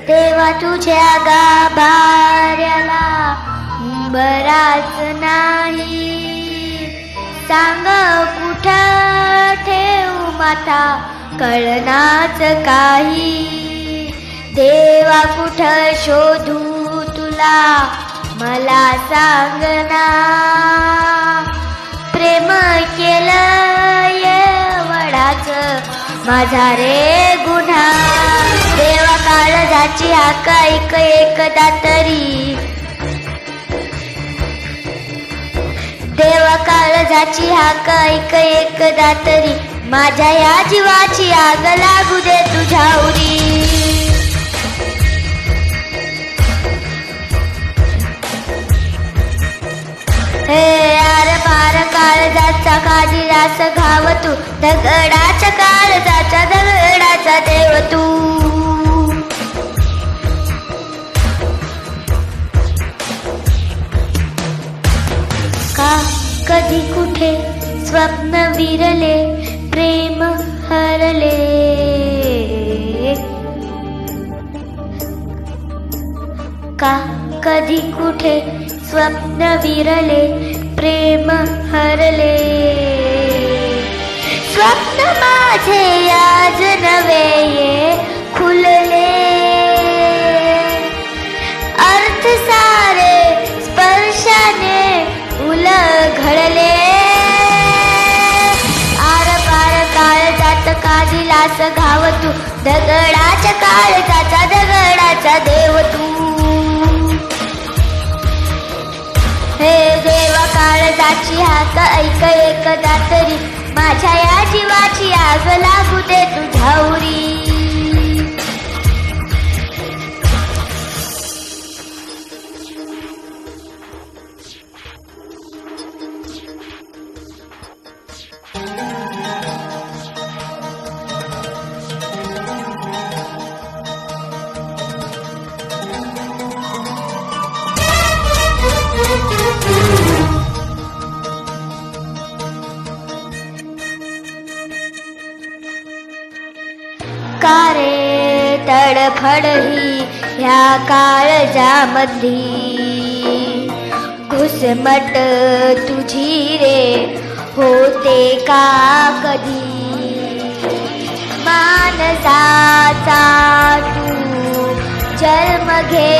देवा तुझ्या गाभाऱ्याला बराच नाही, सांग कुठं ठेवू माथा कळनाच काही. देवा कुठं शोधू तुला मला सांगना, प्रेम केलं एवढाच माझा रे गुन्हा. देवा काळजाची हाक ऐक एकदा तरी, देवा काळजाची हाक ऐक एकदा तरी, माझ्या या जीवाची आग लागू दे तुझ्या उरी. हे आर पार काळजाचा काळजीरास घाव तू, दगडाच्या काळजाचा दगडाचा देव तू. का कधी कुठे स्वप्न विरले प्रेम हरले, का कधी कुठे स्वप्न विरले प्रेम हरले. स्वप्न माझे आज नवे ये खुलले, अर्थ सारे स्पर्शाने उलघडले. आर पार काळजात काळजीलास घाव तू, दगडाच्या काळजाचा दगडाचा देव तू. हे देवा काळजाची हाक ऐक एकदा तरी, माझ्या या जीवाची आग लागू दे तुझ्या उरी. का रे तडफड ही ह्या काळजामधी, घुसमट तुझी रे होते का कधी. मानसाचा तू जन्म घे,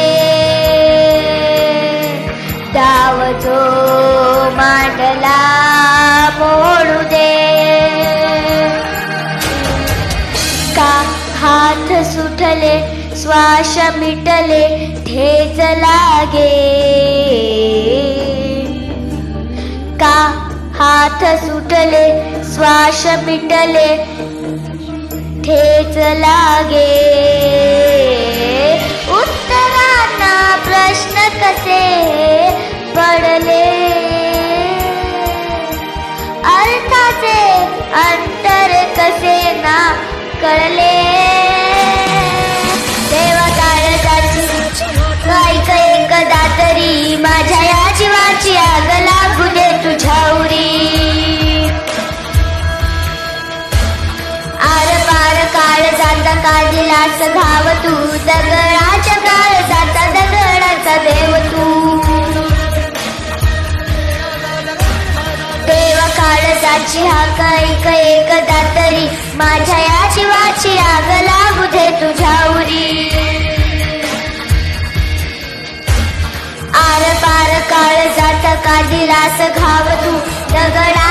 डाव जो मांडला मोडू दे. का हात सुटले श्वास मिटले ठेच लागे, का हात सुटले श्वास मिटले ठेच लागे. उत्तरांना प्रश्न कसे पडले, अर्थाचे अंतर कसे ना कळले. देवा काळजाची ऐक एकदा तरी, माझ्या या जीवाची आग लागू दे तुझ्या उरी. आर पार काळजाचा काळजीलास घाव तू, दगडाच्या काळजाचा दगडाचा देव तू. देवा काळजाची हाक ऐक एकदा तरी, माझ्या या जीवाची आग लागू दे तुझ्या उरी. आर पार काळजाचा काळजीलास घाव तू, दगडा